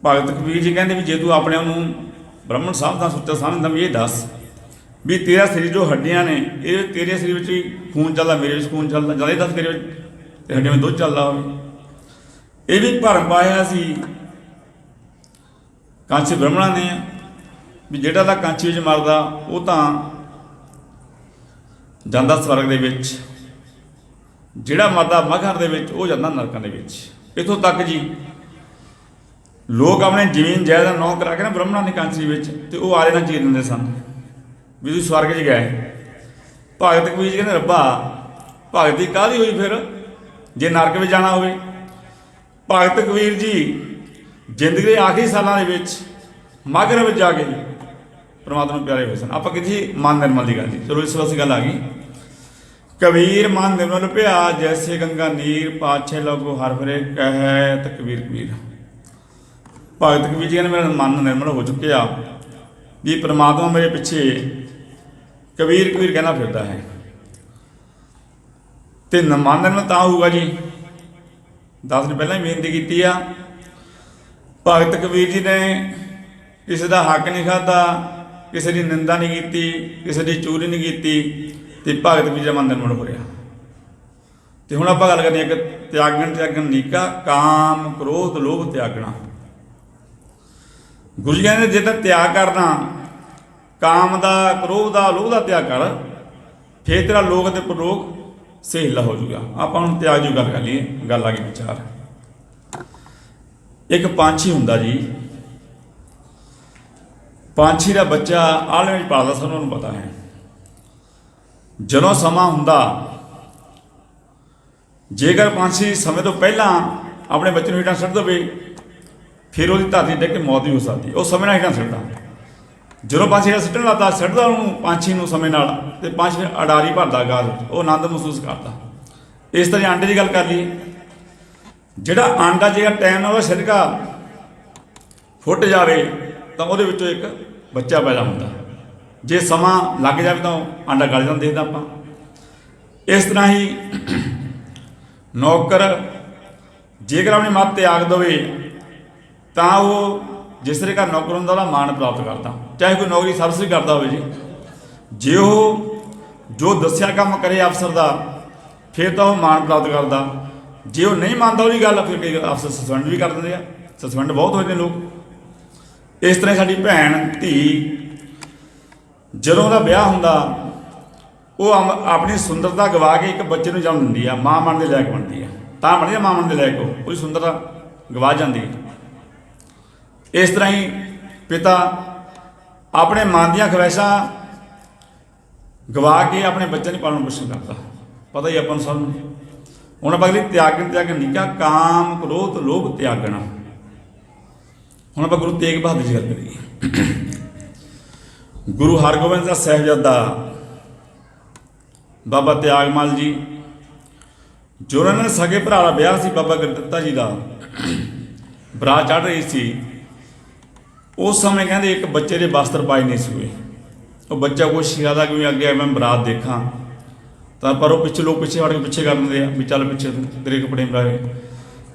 भगत कबीर जी कहते भी जे तू अपने ब्राह्मण साहब का सुच्चा समझदा भी ये दस भी तेरा शरीर जो हड्डियां ने ये तेरे शरीर में ही खून चलता, मेरे भी खून चलता, जल्दी दस तेरे हड्डियों में दुध चलता हो। ये भी भरम पाया सी कांची ब्राह्मणा ने भी जेड़ा तां कांची विच मरदा वो तां ਜਾਂਦਾ ਸਵਰਗ ਦੇ ਵਿੱਚ, ਜਿਹੜਾ ਮਰਦਾ ਮਗਰ ਦੇ ਵਿੱਚ ਉਹ ਜਾਂਦਾ ਨਰਕਾਂ ਦੇ ਵਿੱਚ। ਇੱਥੋਂ ਤੱਕ ਜੀ ਲੋਕ ਆਪਣੇ ਜ਼ਮੀਨ ਜਾਇਦਾਦ ਨੌ ਕਰਾ ਕੇ ਨਾ ਬ੍ਰਾਹਮਣਾਂ ਦੀ ਕਾਂਚੀ ਵਿੱਚ ਤੇ ਉਹ ਆਰੇ ਨਾਲ ਚੀਰ ਦਿੰਦੇ ਸਨ ਵੀ ਤੁਸੀਂ ਸਵਰਗ 'ਚ ਗਏ। ਭਗਤ ਕਬੀਰ ਜੀ ਕਹਿੰਦੇ ਰੱਬਾ ਭਗਤੀ ਕਾਹਦੀ ਹੋਈ ਫਿਰ ਜੇ ਨਰਕ ਵਿੱਚ ਜਾਣਾ ਹੋਵੇ। ਭਗਤ ਕਬੀਰ ਜੀ ਜ਼ਿੰਦਗੀ ਦੇ ਆਖਰੀ ਸਾਲਾਂ ਦੇ ਵਿੱਚ ਮਗਰ ਵਿੱਚ ਜਾ ਕੇ परमात्मा प्यारे हुए सन। आप किसी मन निर्मल की गल जी, चलो इस वास्ते गल आ गई। कबीर मन निर्मल भया जैसे गंगा नीर, पाछे लगो हर फिरे कहत कबीर कबीर। भगत कबीर जी ने मेरा मन निर्मल हो चुके आ भी परमात्मा मेरे पिछे कबीर कबीर कहना फिरता है। तो मन निर्मल तां होगा जी, 10 दिन पहले ही बेनती की आ। भगत कबीर जी ने किसी का हक नहीं खाता, किसी की निंदा नहीं की, किसी की चोरी नहीं की, तो भगत कबीर मन निर्मल हो रहा। तो हुण आपां गल करनी है कि त्यागन नीका काम क्रोध लोभ त्यागना। गुरु जी कहते जे तां त्याग करना काम का क्रोध का लोभ का त्याग कर, फिर तेरा लोग ते प्रलोक सहेला हो जाऊगा। आपां हुण त्याग की गल कर लईए, गल आ गई विचार। एक पंछी हुंदा जी, पंछी का बच्चा आल੍ਹੇ ਵਿੱਚ ਪਾਲਦਾ, ਸਾਨੂੰ ਨੂੰ पता है। ਜਦੋਂ ਸਮਾਂ ਹੁੰਦਾ ਜੇਕਰ ਪੰਛੀ ਸਮੇਂ ਤੋਂ ਪਹਿਲਾਂ ਆਪਣੇ ਬੱਚੇ ਨੂੰ ਹੇਠਾਂ ਸੁੱਟ ਦੇਵੇ ਫਿਰ ਉਹਦੀ ਧਰਤੀ ਡਿੱਗ ਕੇ ਮੌਤ ਵੀ ਹੋ ਸਕਦੀ। ਉਹ ਸਮੇਂ ਨਾਲ ਹੇਠਾਂ ਸੁੱਟਦਾ, ਜਦੋਂ ਪੰਛੀ ਦਾ ਸੁੱਟਣ ਲੱਗਦਾ ਸੁੱਟਦਾ ਉਹਨੂੰ ਪੰਛੀ ਨੂੰ ਸਮੇਂ ਨਾਲ, ਤੇ ਪੰਛੀ ਫਿਰ ਅਡਾਰੀ ਭਰਦਾ ਗਾਲ ਵਿੱਚ, ਉਹ ਆਨੰਦ ਮਹਿਸੂਸ ਕਰਦਾ। ਇਸ ਤਰ੍ਹਾਂ ਆਂਡੇ ਦੀ ਗੱਲ ਕਰ ਲਈਏ, ਜਿਹੜਾ ਆਂਡਾ ਜੇਕਰ ਟਾਈਮ ਨਾਲ ਉਹਦਾ ਛਿਲਕਾ ਫੁੱਟ ਜਾਵੇ ਤਾਂ ਉਹਦੇ ਵਿੱਚੋਂ ਇੱਕ ਬੱਚਾ ਪੈਦਾ ਹੁੰਦਾ। ਜੇ ਸਮਾਂ ਲੱਗ ਜਾਵੇ ਤਾਂ ਆਂਡਾ ਗਲ ਜਾਂਦਾ ਦੇਖਦਾ ਆਪਾਂ। ਇਸ ਤਰ੍ਹਾਂ ਹੀ ਨੌਕਰ ਜੇਕਰ ਆਪਣੀ ਮੱਤ ਤਿਆਗ ਦੇਵੇ ਤਾਂ ਉਹ ਜਿਸ ਦੇ ਘਰ ਨੌਕਰ ਹੁੰਦਾ ਉਹਦਾ ਮਾਣ ਪ੍ਰਾਪਤ ਕਰਦਾ, ਚਾਹੇ ਕੋਈ ਨੌਕਰੀ ਸਰਵਿਸ ਵੀ ਕਰਦਾ ਹੋਵੇ ਜੀ। ਜੇ ਉਹ ਜੋ ਦੱਸਿਆ ਕੰਮ ਕਰੇ ਅਫਸਰ ਦਾ ਫਿਰ ਤਾਂ ਉਹ ਮਾਣ ਪ੍ਰਾਪਤ ਕਰਦਾ। ਜੇ ਉਹ ਨਹੀਂ ਮੰਨਦਾ ਉਹਦੀ ਗੱਲ ਫਿਰ ਕਈ ਅਫਸਰ ਸਸਪੈਂਡ ਵੀ ਕਰ ਦਿੰਦੇ ਆ, ਸਸਪੈਂਡ ਬਹੁਤ ਹੋਏ ਨੇ ਲੋਕ। ਇਸ ਤਰ੍ਹਾਂ ਸਾਡੀ ਭੈਣ ਧੀ ਜਦੋਂ ਉਹਦਾ ਵਿਆਹ ਹੁੰਦਾ ਉਹ ਆਪਣੀ ਸੁੰਦਰਤਾ ਗਵਾ ਕੇ ਇੱਕ ਬੱਚੇ ਨੂੰ ਜਨਮ ਦਿੰਦੀ ਆ, ਮਾਂ ਬਣਨ ਦੇ ਲਾਇਕ ਬਣਦੀ ਆ, ਤਾਂ ਬਣਦੀ ਆ ਮਾਂ ਬਣਨ ਦੇ ਲਾਇਕ। ਉਹਦੀ ਸੁੰਦਰਤਾ ਗਵਾ ਜਾਂਦੀ ਹੈ। ਇਸ ਤਰ੍ਹਾਂ ਹੀ ਪਿਤਾ ਆਪਣੇ ਮਨ ਦੀਆਂ ਖਵਾਇਸ਼ਾਂ ਗਵਾ ਕੇ ਆਪਣੇ ਬੱਚਿਆਂ ਦੀ ਪਾਲਣ ਪੋਸ਼ਣ ਕਰਦਾ। ਪਤਾ ਹੀ ਆਪਾਂ ਨੂੰ ਸਭ ਨੂੰ। ਹੁਣ ਆਪਾਂ ਅਗਲੀ ਤਿਆਗਨ ਨੀਕਾ ਕਾਮ ਕ੍ਰੋਧ ਲੋਭ ਤਿਆਗਣਾ। ਹੁਣ ਆਪਾਂ ਗੁਰੂ ਤੇਗ ਬਹਾਦਰ ਜੀ ਗੱਲ ਕਰੀਏ। ਗੁਰੂ ਹਰਗੋਬਿੰਦ ਦਾ ਸਾਹਿਬਜ਼ਾਦਾ ਬਾਬਾ ਤਿਆਗਮਲ ਜੀ, ਜੋ ਉਹਨਾਂ ਨੇ ਸਗੇ ਭਰਾ ਦਾ ਵਿਆਹ ਸੀ ਬਾਬਾ ਗੁਰਦਿੱਤਾ ਜੀ ਦਾ, ਬਰਾਤ ਚੜ੍ਹ ਰਹੀ ਸੀ। ਉਸ ਸਮੇਂ ਕਹਿੰਦੇ ਇੱਕ ਬੱਚੇ ਦੇ ਬਸਤਰ ਪਾਏ ਨਹੀਂ ਸੀ ਹੋਏ। ਉਹ ਬੱਚਾ ਕੋਸ਼ਿਸ਼ ਕਰਦਾ ਕਿ ਮੈਂ ਅੱਗੇ ਮੈਂ ਬਰਾਤ ਦੇਖਾਂ, ਤਾਂ ਪਰ ਉਹ ਪਿੱਛੇ ਲੋਕ ਪਿੱਛੇ ਹਟ ਕੇ ਪਿੱਛੇ ਕਰ ਦਿੰਦੇ ਆ ਵੀ ਚੱਲ ਪਿੱਛੇ ਤੇਰੇ ਕੱਪੜੇ ਮਰਾਏ।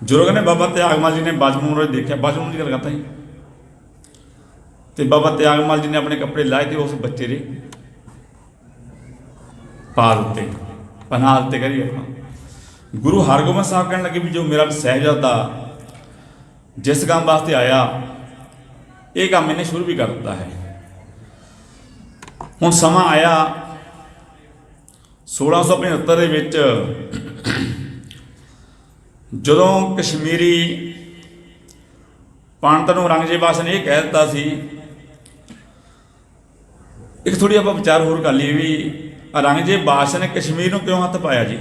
ਜਦੋਂ ਕਹਿੰਦੇ ਬਾਬਾ ਤਿਆਗਮਲ ਜੀ ਨੇ ਬਾਜਮੂਨ ਦੇਖਿਆ, ਬਾਜਮੂਨ ਦੀ ਗੱਲ ਕਰਤਾ ਜੀ, ਤੇ ਬਾਬਾ ਤਿਆਗਮਲ ਜੀ ਨੇ ਆਪਣੇ ਕੱਪੜੇ ਲਾਏ ਤੇ ਉਸ ਬੱਚੇ ਦੇ ਪਾ ਦਿੱਤੇ, ਪਨਾਹ ਦਿੱਤੇ ਕਰੀਏ ਆਪਾਂ। ਗੁਰੂ ਹਰਗੋਬਿੰਦ ਸਾਹਿਬ ਕਹਿਣ ਲੱਗੇ ਵੀ ਜੋ ਮੇਰਾ ਸਾਹਿਬਜ਼ਾਦਾ ਜਿਸ ਕੰਮ ਵਾਸਤੇ ਆਇਆ ਇਹ ਕੰਮ ਇਹਨੇ ਸ਼ੁਰੂ ਵੀ ਕਰ ਦਿੱਤਾ ਹੈ। ਹੁਣ ਸਮਾਂ ਆਇਆ 1675 ਦੇ ਵਿੱਚ ਜਦੋਂ कश्मीरी पंडित ਨੂੰ औरंगजेब बादशाह ने यह कह दिता सी, एक थोड़ी आप विचार होर कर लीए भी औरंगजेब बादशाह ने कश्मीर में क्यों हथ पाया जी,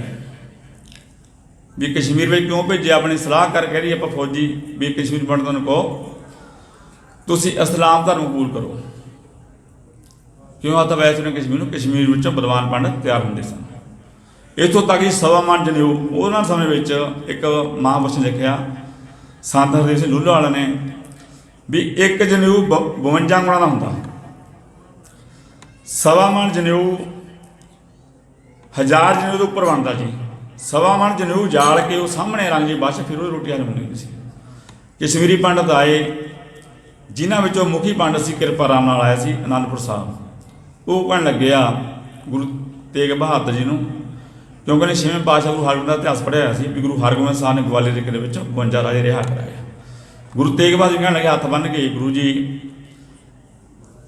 भी कश्मीर में क्यों भेजे, अपनी सलाह कर कह रही आप फौजी भी कश्मीर पंडितों को कहो तुसी इस्लाम धर्म कबूल करो। क्यों हथ पाया उसने कश्मीर में, कश्मीर में विद्वान पंडित तैयार होंगे सन। इतों तक ही सवा मन जनेऊ उन्होंने समय में एक महावचन लिखा संत हरदेव सिंह लूला वाला ने भी एक जनेऊ 52 गुणा का होंदा, सवा मन जनेऊ 1000 जनेऊ के उपर बनता जी। सवा मन जनेऊ जाल के वो सामने औरंगजेब बादशाह फिर वो रोटी हाल बनी सी। कश्मीरी पंडित आए जिन्होंने मुखी पंडित से कृपा राम नाल आया सी आनंदपुर साहब, वो कहन लगे गुरु तेग बहादुर जी को, क्योंकि उन्हें 6वें पातशाह गुरु हरगोबिंद का इतिहास पढ़िया है भी गुरु हरगोबिंद साहब ने ग्वालियर के 52 राजे रिहा कराया। गुरु तेग बहादुर जी कहने लगे हथ बन के गुरु जी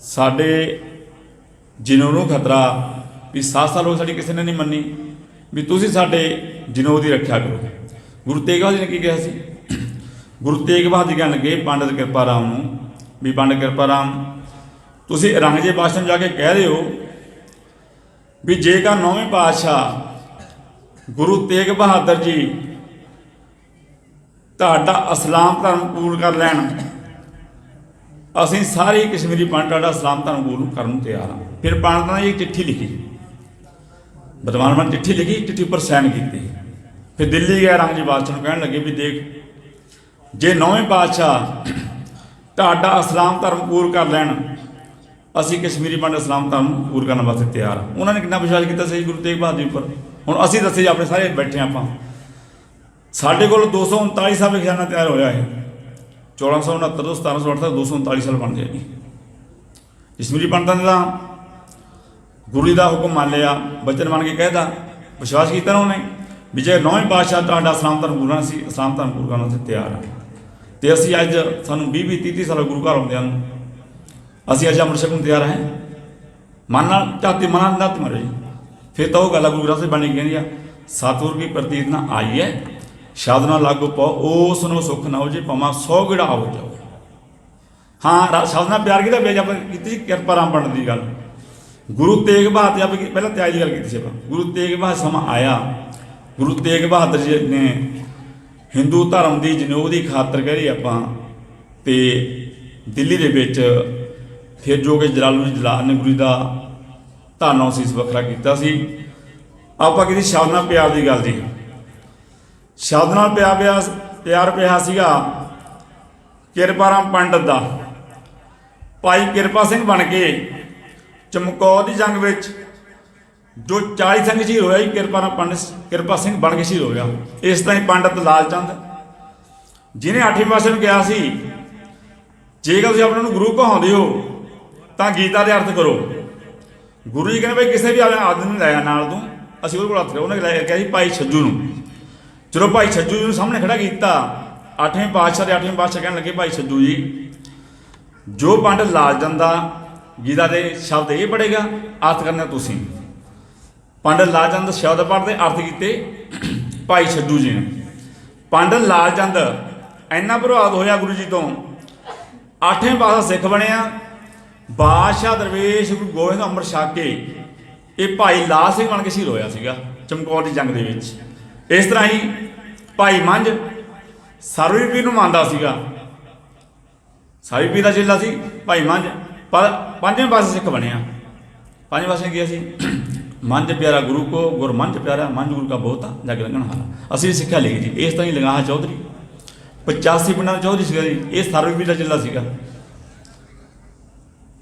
साडे जिनों नूं खतरा भी 7 साल हो साडी किसी ने नहीं मनी भी तुसीं साडे जिनों की रक्षा करो। गुरु तेग बहादुर जी ने की कहा सी, गुरु तेग बहादुर जी कहने लगे पंडित कृपा राम नूं भी पंडित कृपा राम तुसीं औरंगजेब बादशाह नूं जाके कह रहे हो भी जेकर 9वें पातशाह गुरु तेग बहादुर जी तुहाडा इस्लाम धर्म कबूल कर लैन, असीं सारे कश्मीरी पंडित तुहाडा इस्लाम धर्म कबूल करन तैयार हाँ। फिर पंडितां ने एक चिट्ठी लिखी, विद्वान ने चिट्ठी लिखी, चिट्ठी पर साइन किए। फिर दिल्ली गए औरंगजेब बादशाह नूं कहण लगे भी देख जे 9वें पातशाह तुहाडा इस्लाम धर्म कबूल कर लैन, असीं कश्मीरी पंडित इस्लाम धर्म कबूल करने वास्ते तैयार हाँ। उन्होंने कितना विश्वास किया सी गुरु तेग बहादुर जी पर। हुण असीं दस्से अपने सारे बैठे आप साढ़े को 239 साल खजाना तैयार होया है, 1469 तो 1708 तक 239 साल बन गए। कश्मीरी पंडितां ने गुरु जी का हुक्म मान लिया, बचन मान के कहता विश्वास किया उन्होंने भी जे 9वें पातशाह तुहाडा इस्लाम धर्म कबूल करना सी, इस्लाम धर्म कबूल करने से तैयार हाँ। तो असीं अज सानूं 20-30 साल गुरु घर आउंदिआं नूं असीं अज अमृत छकण तैयार हैं, मन नाल झाती मन नाल मारो जी। फिर तो वह गल गुरु ग्रंथ साहिब बाणी कहती है सतगुर की प्रतीत ना आई है शब्द ना लागू पाओ उसनों सुख ना हो जे भावें 100 गेड़ा हो जाओ। हाँ शब्द ना प्यार किया बेज आप की कृपा राम पंडित की गल, गुरु तेग बहादुर आप पहले त्याग की गल की। गुरु तेग बहादुर समा आया, गुरु तेग बहादुर जी ने हिंदू धर्म की जनोग की खातर कह रही आप दिल्ली के विच फिर जो कि जलालुद्दीन जलाल ने गुरु जी का धन सीस वखरा किया आप कि शब्द नाल प्यार की गल जी। शब्द नाल प्यार पिया सीगा किरपा राम पंडित का, भाई किरपा सिंह बन के चमकौर की जंग में जो 40 सिंह शहीद होया किरपा राम पंडित किरपा सिंह बन के शहीद होया। इस तरह पंडित लाल चंद जिन्हें 8वें पातशाह कहा सी जेकर तुसीं अपने गुरु कहाउंदे हो तो गीता के अर्थ करो। गुरु जी कहने भाई किसी भी आदमी ने लाया नाल तू असीं उहदे कोल हत्थ उन्हें कहा सी भाई छज्जू नूं। चलो भाई छज्जू जी सामने खड़ा किया 8वें पातशाह के 8वें पातशाह कहने लगे भाई छज्जू जी जो पंडित लाल चंद दा गीता के शब्द ये पढ़ेगा अर्थ करना तुसीं। पंडित लाल चंद शब्द पढ़ते अर्थ किए भाई छज्जू जी ने। पंडित लाल चंद इन्ना प्रभावित होया गुरु जी तो 8वें पातशाह सिख बनिया। बादशाह दरवेश गुरु गोबिंद अमृत छक के ये भाई लाल सिंह बन के शहीद होया सीगा चमकौर की जंग दे विच। इस तरह ही भाई मंझ सरवी पीर नूं मानदा सीगा, सरवी पीर दा चेला सी भाई मंझ, पर 5वें पातशाह सिख बनिया। 5वें पातशाह किया सी मंझ प्यारा गुरु को गुर मंझ प्यारा मंझ गुरु का बहुता जग लंघण हारा। असीं भी सिक्ख्या लिखी जी। इस तरह ही लगाहा चौधरी 85 पिंडां दा चौधरी सीगा जी। ये सरवी पीर दा चेला सीगा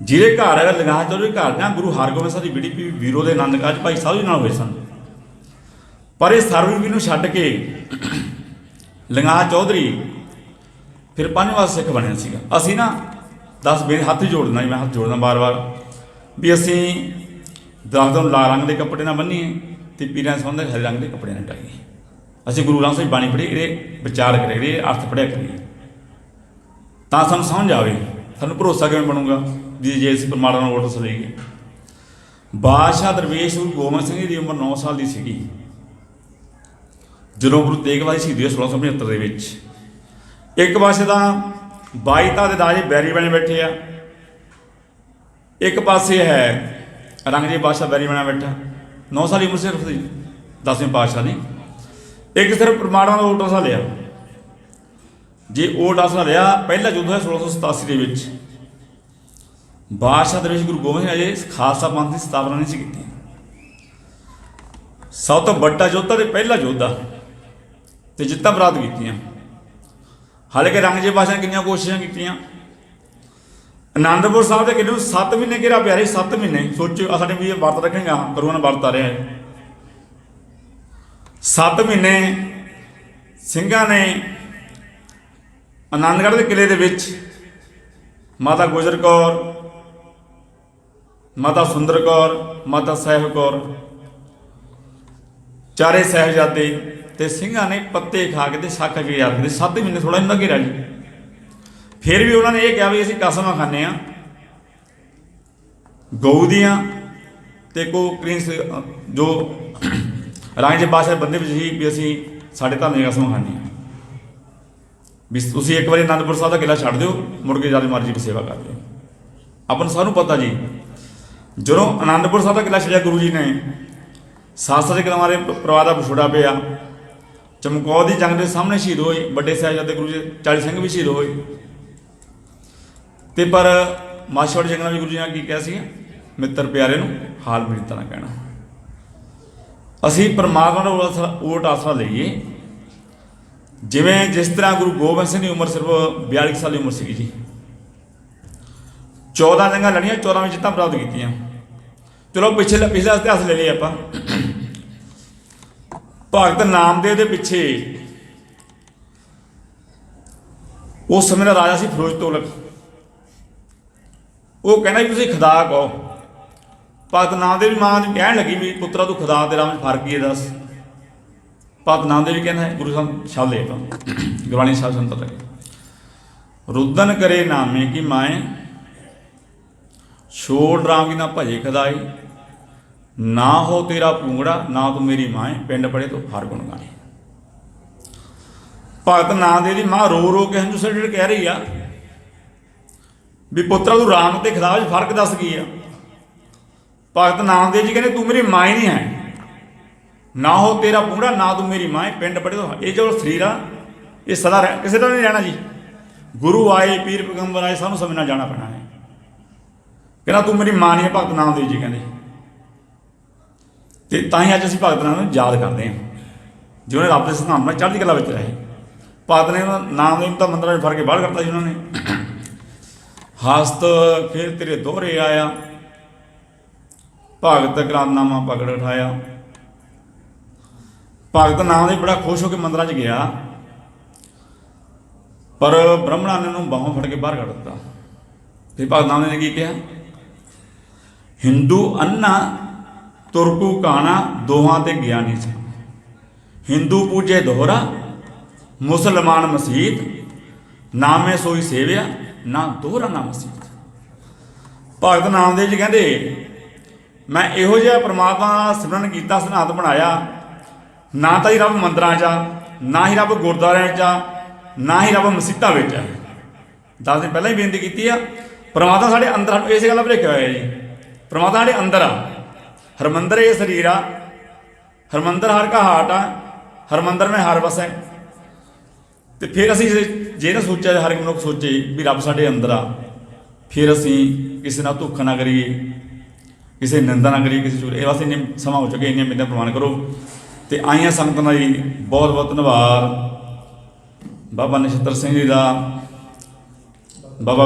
जिहदे घर है लगाहा चौधरी घर ना गुरु हरगोबिंद साहब की बीड़ी वीरों के आनंद काज भाई साहब जी नाल होए सन। पर इस सरवी पीर नूं छड्ड के लगाहा चौधरी फिर 5वें पातशाह सिख बनिया सीगा। असीं ना 10 बेर हत्थ जोड़ना, मैं हत्थ जोड़ना बार बार भी असीं दरख्तों लाल रंग के कपड़े ना बन्नीए तो पीरां संबंध हरे रंग के कपड़े ना टाईए। असीं गुरु ग्रंथ साहिब बाणी पढ़ी ये विचार करिए, ये अर्थ पढ़िया करिए तो सानूं समझ आवे, सानूं भरोसा किवें बनूगा जी जे असीं परमात्मा नाल वोट सलईए। बादशाह दरवेश गुरु गोबिंद सिंह की उम्र 9 साल की सीगी ਜਦੋਂ ਗੁਰੂ ਤੇਗ ਬਹਾਦਰ ਸ਼ਹੀਦੀ ਹੋਈ 1675 ਦੇ ਵਿੱਚ। ਇੱਕ ਪਾਸੇ ਤਾਂ 22 ਤਾਂ ਦੇ ਰਾਜੇ ਬੈਰੀ ਬਣੇ ਬੈਠੇ ਆ, ਇੱਕ ਪਾਸੇ ਹੈ ਔਰੰਗਜ਼ੇਬ ਬਾਦਸ਼ਾਹ ਬੈਰੀ ਬਣਿਆ ਬੈਠਾ। 9 ਸਾਲ ਦੀ ਉਮਰ ਸਿਰਫ ਸੀ 10ਵੇਂ ਪਾਤਸ਼ਾਹ ਨੇ। ਇੱਕ ਸਿਰਫ ਪਰਮਾਤਮਾ ਦਾ ਓਟ ਅਸਾ ਲਿਆ। ਜੇ ਓਟ ਅਸਾ ਲਿਆ, ਪਹਿਲਾ ਯੁੱਧ ਹੋਇਆ 1687 ਦੇ ਵਿੱਚ। ਬਾਦਸ਼ਾਹ ਦਰਵੇਸ਼ ਗੁਰੂ ਗੋਬਿੰਦ ਸਿੰਘ ਅਜੇ ਖਾਲਸਾ ਪੰਥ ਦੀ ਸਥਾਪਨਾ ਨਹੀਂ ਸੀ ਕੀਤੀ। ਸਭ ਤੋਂ ਵੱਡਾ ਯੋਧਾ ਤੇ ਪਹਿਲਾ ਯੋਧਾ ਤੇ ਜਿੱਤਾਂ ਪ੍ਰਾਪਤ ਕੀਤੀਆਂ। ਹਾਲਾਂਕਿ ਔਰੰਗਜ਼ੇਬ ਬਾਦਸ਼ਾਹ ਨੇ ਕਿੰਨੀਆਂ ਕੋਸ਼ਿਸ਼ਾਂ ਕੀਤੀਆਂ। ਅਨੰਦਪੁਰ ਸਾਹਿਬ ਦੇ ਕਿਲੇ ਨੂੰ 7 ਮਹੀਨੇ ਘੇਰਾ ਪਿਆ। 7 ਮਹੀਨੇ ਸੋਚੋ, ਸਾਡੇ ਵੀ ਵਰਤ ਰੱਖੇਗਾ, ਕਰੂਗਾ ਨਾ ਵਰਤ ਆ ਰਿਹਾ ਹੈ। 7 ਮਹੀਨੇ ਸਿੰਘਾਂ ਨੇ ਆਨੰਦਗੜ੍ਹ ਦੇ ਕਿਲੇ ਦੇ ਵਿੱਚ ਮਾਤਾ ਗੁਜਰ ਕੌਰ, ਮਾਤਾ ਸੁੰਦਰ ਕੌਰ, ਮਾਤਾ ਸਾਹਿਬ ਕੌਰ, ਚਾਰੇ ਸਾਹਿਬਜ਼ਾਦੇ ਤੇ ਸਿੰਘਾਂ ਨੇ ਪੱਤੇ ਖਾ ਕੇ ਤੇ ਛੱਕ ਕੇ ਯਾਦ 7 ਮਹੀਨੇ ਥੋੜਾ ਇਹਨਾਂ ਘੇਰਾ ਜੀ। ਫਿਰ ਵੀ ਉਹਨਾਂ ਨੇ ਇਹ ਕਿਹਾ ਵੀ ਅਸੀਂ ਕਸਮਾਂ ਖਾਂਦੇ ਹਾਂ ਗਊ ਦੀਆਂ ਤੇ ਕੋ ਪ੍ਰਿੰਸ ਜੋ ਔਰੰਗਜ਼ੇਬ ਬਾਦਸ਼ਾਹ ਬੰਦੇ ਵਿੱਚ ਸੀ ਵੀ ਅਸੀਂ ਸਾਡੇ ਧਰਮ ਦੀਆਂ ਕਸਮਾਂ ਖਾਂਦੇ ਹਾਂ ਵੀ ਤੁਸੀਂ ਇੱਕ ਵਾਰੀ ਅਨੰਦਪੁਰ ਸਾਹਿਬ ਦਾ ਕਿਲ੍ਹਾ ਛੱਡ ਦਿਓ, ਮੁੜ ਕੇ ਜਦ ਮਰਜ਼ੀ ਦੀ ਸੇਵਾ ਕਰ ਦਿਓ। ਆਪਾਂ ਨੂੰ ਸਾਰਿਆਂ ਪਤਾ ਜੀ, ਜਦੋਂ ਅਨੰਦਪੁਰ ਸਾਹਿਬ ਦਾ ਕਿਲ੍ਹਾ ਛੱਡਿਆ ਗੁਰੂ ਜੀ ਨੇ, 7 ਦੇ ਕਿਲ੍ਹਾਂ ਵਾਲੇ ਪਰਿਵਾਰ ਦਾ ਵਿਛੋੜਾ ਪਿਆ। ਚਮਕੌਰ ਦੀ ਜੰਗ ਦੇ ਸਾਹਮਣੇ ਸ਼ਹੀਦ ਹੋਏ ਵੱਡੇ ਸਾਹਿਬਜ਼ਾਦੇ ਗੁਰੂ ਜੀ, 40 ਸਿੰਘ ਵੀ ਸ਼ਹੀਦ ਹੋਏ। ਤੇ ਪਰ ਮਾਛੀਵਾੜੇ ਜੰਗਲਾਂ ਵੀ ਗੁਰੂ ਜੀ ਨੇ ਕੀ ਕਿਹਾ ਸੀ, ਮਿੱਤਰ ਪਿਆਰੇ ਨੂੰ ਹਾਲ ਮੇਰੀ ਤਰ੍ਹਾਂ ਕਹਿਣਾ। ਅਸੀਂ ਪਰਮਾਤਮਾ ਦਾ ਓਟ ਆਸਰਾ ਲਈਏ। ਜਿਵੇਂ ਜਿਸ ਤਰ੍ਹਾਂ ਗੁਰੂ ਗੋਬਿੰਦ ਸਿੰਘ ਦੀ ਉਮਰ ਸਿਰਫ 42 ਸਾਲ ਦੀ ਉਮਰ ਸੀਗੀ ਜੀ। 14 ਜੰਗਾਂ ਲੜੀਆਂ, 14 ਵਿੱਚ ਜਿੱਤਾਂ ਪ੍ਰਾਪਤ ਕੀਤੀਆਂ। ਚਲੋ ਪਿਛਲਾ ਇਤਿਹਾਸ ਲੈ ਲਈਏ ਆਪਾਂ। ਭਗਤ ਨਾਮਦੇਵ ਦੇ ਪਿੱਛੇ ਉਸ ਸਮੇਂ ਦਾ ਰਾਜਾ ਸੀ ਫਿਰੋਜ਼ ਤੁਗਲਕ। ਉਹ ਕਹਿੰਦਾ ਵੀ ਤੁਸੀਂ ਖੁਦਾ ਕਹੋ। ਭਗਤ ਨਾਮਦੇਵ ਦੀ ਮਾਂ ਨੂੰ ਕਹਿਣ ਲੱਗੀ ਵੀ ਪੁੱਤਰਾ ਤੂੰ ਖੁਦਾ ਤੇ ਰਾਮ 'ਚ ਫਰਕ ਕੀ ਹੈ ਦੱਸ। ਭਗਤ ਨਾਮਦੇਵ ਵੀ ਕਹਿੰਦਾ ਗੁਰੂ ਸਾਹਿਬ ਸ਼ਬਦ ਹੈ ਗੁਰਬਾਣੀ ਸਾਹਿਬ ਸੰਤ ਲੱਗੇ, ਰੁਦਨ ਕਰੇ ਨਾਮੇ ਕੀ ਮਾਏ, ਛੋੜ ਰਾਮ ਕੀ ਨਾ ਭਜੇ ਖਦਾਈ, ਨਾ ਹੋ ਤੇਰਾ ਪੂੰਗੜਾ ਨਾ ਤੂੰ ਮੇਰੀ ਮਾਏ, ਪਿੰਡ ਪੜੇ ਤੋਂ ਹਰ ਗੁਣ ਗਾਏ। ਭਗਤ ਨਾਮਦੇਵ ਦੀ ਮਾਂ ਰੋ ਰੋ ਕੇ ਹੰਝੂ ਸਿਰ ਕਹਿ ਰਹੀ ਆ ਵੀ ਪੁੱਤਰਾ ਤੂੰ ਰਾਮ ਤੇ ਖੁਦਾ ਵਿੱਚ ਫਰਕ ਦੱਸ ਕੀ ਆ। ਭਗਤ ਨਾਮਦੇਵ ਜੀ ਕਹਿੰਦੇ ਤੂੰ ਮੇਰੀ ਮਾਂ ਹੀ ਨਹੀਂ ਹੈ, ਨਾ ਹੋ ਤੇਰਾ ਪੂੰਗੜਾ ਨਾ ਤੂੰ ਮੇਰੀ ਮਾਂ, ਪਿੰਡ ਪੜੇ ਤੋਂ। ਇਹ ਜੋ ਸਰੀਰ ਆ ਇਹ ਸਦਾ ਕਿਸੇ ਦਾ ਨਹੀਂ ਰਹਿਣਾ ਜੀ। ਗੁਰੂ ਆਏ, ਪੀਰ ਪੈਗੰਬਰ ਆਏ, ਸਾਨੂੰ ਸਮਝਣਾ ਜਾਣਾ ਪੈਣਾ ਹੈ। ਕਹਿੰਦਾ ਤੂੰ ਮੇਰੀ ਮਾਂ ਨਹੀਂ ਹੈ, ਭਗਤ ਨਾਮਦੇਵ ਜੀ ਕਹਿੰਦੇ। ਤੇ ਤਾਂ ਹੀ ਅੱਜ ਅਸੀਂ ਭਗਤ ਨਾਮ ਨੂੰ ਯਾਦ ਕਰਦੇ ਹਾਂ, ਜਿਉਂ ਰੱਬ ਦੇ ਸਿਧਾਂਤ ਨਾਲ ਚੜ੍ਹਦੀ ਕਲਾ ਵਿੱਚ ਰਹੇ। ਭਗਤ ਨੇ ਨਾਮਦੇਵ ਤਾਂ ਮੰਦਰਾਂ 'ਚ ਫੜ ਕੇ ਬਾਹਰ ਕਰਤਾ ਸੀ ਉਹਨਾਂ ਨੇ। ਹਸਤ ਫਿਰ ਤੇਰੇ ਦੋਹਰੇ ਆਇਆ, ਭਗਤ ਕਰਾਰਨਾਮਾ ਪਕੜ ਉਠਾਇਆ। ਭਗਤ ਨਾਮਦੇਵ ਬੜਾ ਖੁਸ਼ ਹੋ ਕੇ ਮੰਦਰਾਂ 'ਚ ਗਿਆ, ਪਰ ਬ੍ਰਾਹਮਣਾਂ ਨੇ ਉਹਨੂੰ ਬਾਹੋਂ ਫੜ ਕੇ ਬਾਹਰ ਕੱਢ ਦਿੱਤਾ। ਫਿਰ ਭਗਤ ਨਾਮਦੇਵ ਨੇ ਕੀ ਕਿਹਾ, ਹਿੰਦੂ ਅੰਨਾ ਤੁਰਕੂ ਕਾਣਾ ਦੋਹਾਂ ਤੇ ਗਿਆਨੀ ਸੀ, ਹਿੰਦੂ ਪੂਜੇ ਦੋਹਰਾ ਮੁਸਲਮਾਨ ਮਸੀਤ, ਨਾਮੇ ਸੋਈ ਸੇਵਿਆ ਨਾ ਦੋਹਰਾ ਨਾ ਮਸੀਤ। ਭਗਤ ਨਾਮਦੇਵ ਜੀ ਕਹਿੰਦੇ ਮੈਂ ਇਹੋ ਜਿਹਾ ਪ੍ਰਮਾਤਮਾ ਦਾ ਸਿਮਰਨ ਕੀਤਾ, ਸਿਧਾਂਤ ਬਣਾਇਆ, ਨਾ ਤਾਂ ਹੀ ਰੱਬ ਮੰਦਰਾਂ 'ਚ ਆ, ਨਾ ਹੀ ਰੱਬ ਗੁਰਦੁਆਰਿਆਂ 'ਚ ਆ, ਨਾ ਹੀ ਰੱਬ ਮਸੀਤਾਂ ਵਿੱਚ ਆ। 10 ਦਿਨ ਪਹਿਲਾਂ ਹੀ ਬੇਨਤੀ ਕੀਤੀ ਆ, ਪ੍ਰਮਾਤਮਾ ਸਾਡੇ ਅੰਦਰ। ਸਾਨੂੰ ਇਸੇ ਗੱਲ ਦਾ ਭੁਲੇਖਾ ਹੋਇਆ ਜੀ, ਪ੍ਰਮਾਤਮਾ ਸਾਡੇ ਅੰਦਰ ਆ। ਹਰਮੰਦਰ ਇਹ ਸਰੀਰ ਆ, ਹਰਮੰਦਰ ਹਰ ਕਾ ਹਾਟ ਆ, ਹਰਮੰਦਰ ਮੈਂ ਹਰ ਵਸੈ। ਤੇ ਫਿਰ ਅਸੀਂ ਜੇ ਨਾ ਸੋਚਿਆ, ਹਰ ਇੱਕ ਮਨੁੱਖ ਸੋਚੇ ਵੀ ਰੱਬ ਸਾਡੇ ਅੰਦਰ ਆ, ਫਿਰ ਅਸੀਂ ਕਿਸੇ ਨਾਲ ਧੋਖਾ ਨਾ ਕਰੀਏ, ਕਿਸੇ ਨਿੰਦਾ ਨਾ ਕਰੀਏ, ਕਿਸੇ ਚੋਰ। ਇਹ ਵਾਸਤੇ ਇੰਨੇ ਸਮਾਂ ਹੋ ਚੁੱਕੇ, ਇੰਨੀਆਂ ਮਿੰਨਤਾਂ ਪ੍ਰਵਾਨ ਕਰੋ। ਤੇ ਆਈਆਂ ਸੰਗਤਾਂ ਦਾ ਜੀ ਬਹੁਤ ਬਹੁਤ ਧੰਨਵਾਦ। ਬਾਬਾ ਨਛੱਤਰ ਸਿੰਘ ਜੀ ਦਾ, ਬਾਬਾ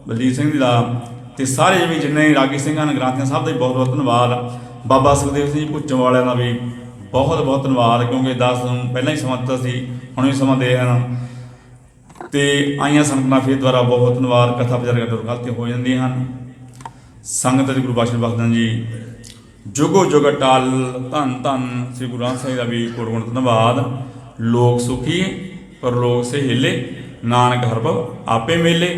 ਬਲਜੀਤ ਸਿੰਘ ਜੀ ਦਾ, ਤੇ ਸਾਰੇ ਵੀ ਜਿੰਨੇ ਰਾਗੀ ਸਿੰਘਾਂ ਨੇ, ਗ੍ਰੰਥੀਆਂ ਸਭ ਦਾ ਹੀ ਬਹੁਤ ਬਹੁਤ ਧੰਨਵਾਦ। ਬਾਬਾ ਸੁਖਦੇਵ ਸਿੰਘ ਜੀ ਭੁੱਚੋ ਵਾਲਿਆਂ ਦਾ ਵੀ ਬਹੁਤ ਬਹੁਤ ਧੰਨਵਾਦ, ਕਿਉਂਕਿ 10 ਨੂੰ ਪਹਿਲਾਂ ਹੀ ਸਮਾਂ ਦਿੱਤਾ ਸੀ, ਹੁਣ ਵੀ ਸਮਾਂ ਦੇ ਹਨ। ਤੇ ਆਈਆਂ ਸੰਗਤਾਂ ਫਿਰ ਦੁਆਰਾ ਬਹੁਤ ਧੰਨਵਾਦ। ਕਥਾ ਵਿਚਾਰ ਤੋਂ ਗਲਤੀਆਂ ਹੋ ਜਾਂਦੀਆਂ ਹਨ। ਸੰਗਤ ਦੇ ਗੁਰੂ ਬਖਸ਼ ਬਖਸ਼ਣ ਜੀ ਜੁਗੋ ਜੁਗ ਟਾਲ, ਧੰਨ ਧੰਨ ਸ੍ਰੀ ਗੁਰੂ ਗ੍ਰੰਥ ਸਾਹਿਬ ਦਾ ਵੀ ਕੋਟ ਕੋਟ ਧੰਨਵਾਦ। ਲੋਕ ਸੁਖੀ ਪਰ ਲੋਕ ਸਹੇਲੇ, ਨਾਨਕ ਹਰਿ ਭਗਤਿ ਆਪੇ ਮੇਲੇ।